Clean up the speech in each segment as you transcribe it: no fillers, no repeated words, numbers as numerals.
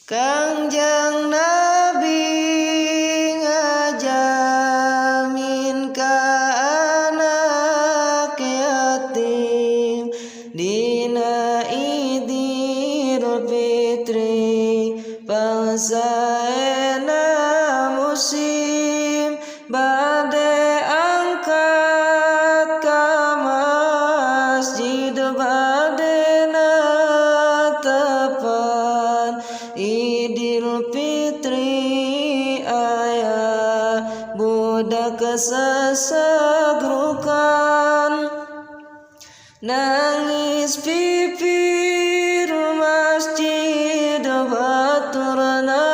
Kangjeng Nabi ngajamin ka anak yatim dina Idul Fitri pangsaena musim bade angkat ka masjid bade natapan Idul Fitri ayah budak sesegrukan nangis pipir masjid baturna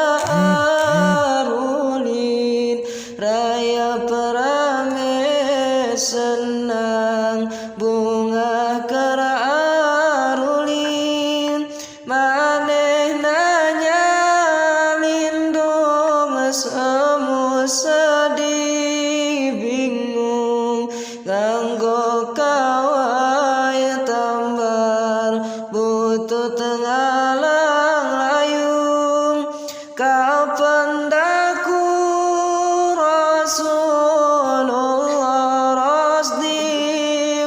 arulin raya perame senang bunga kera arulin maneh nanya lindung semu sedih bingung ganggo kawai tambar butut ngalang layung kapan daku Rasulullah ros di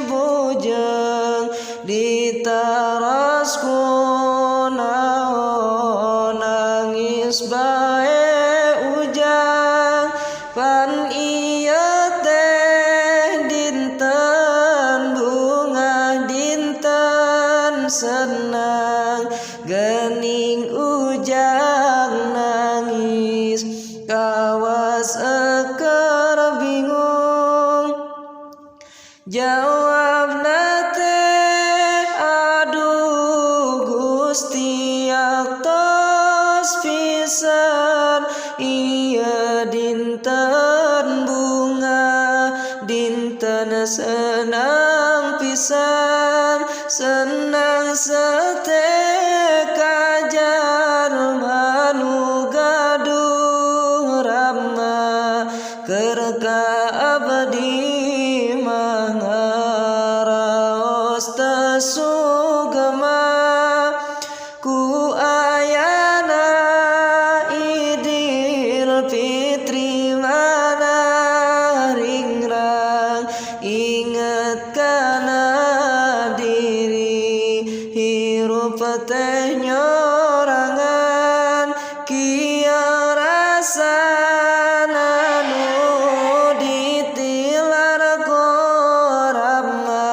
bujang di tarasku naon nangis bae ujang pan iya teh dinten bunga dinten senang gening ujang nangis kawas eker bingung jawab nate aduh Gusti aktos pisan iya dinten bunga dinten senang pisan senang seteka manu gaduh rama kerka abdi mangaraos tasugema ku ayana Idul Fitri mana ringrang ingat kana diri hirup teh nyorangan kieu rasana nu ditilar korama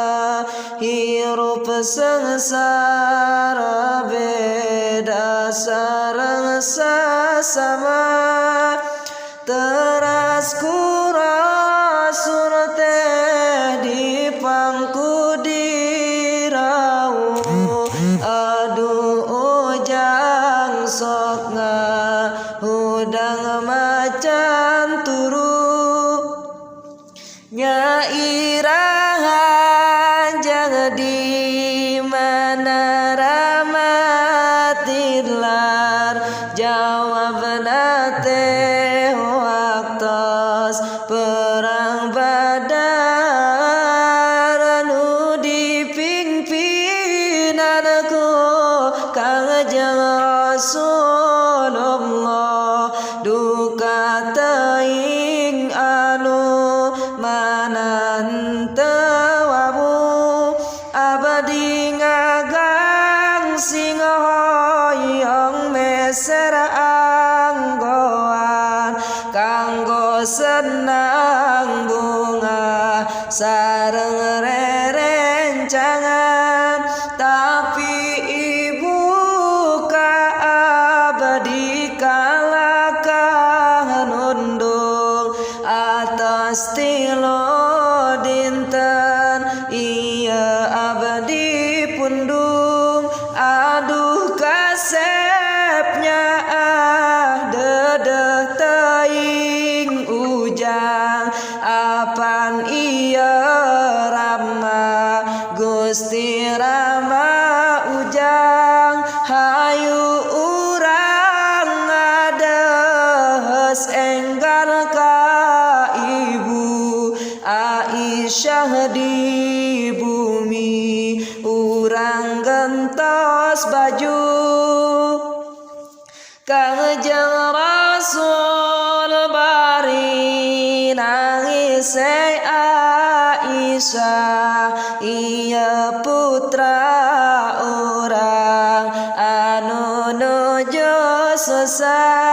hirup sengsara beda sareng sasama teras Rasul teh dipangku dirau aduh ujang sok ngahudang macan turu nyairahan jang di mana ramatilar jawab nate waktos perang Badar nu dipingpinanku Kangjeng Rasulullah duka teuing anu manan teu wabu abdi ngagang sing hoyong meser anggoan kanggo senang bunga sareng rerencangan tapi ibu ka abdi kalakah nundung atas tilo dinten iya abdi pundung aduh kasepnya dedeh teuing ujang apan iya rama Gusti rama ujang hayu urang ngadehes enggal ka ibu Aisyah di bumi urang gentos baju Kangjeng Rasul bari nangis Aisyah, iya putra orang anu nuju susah.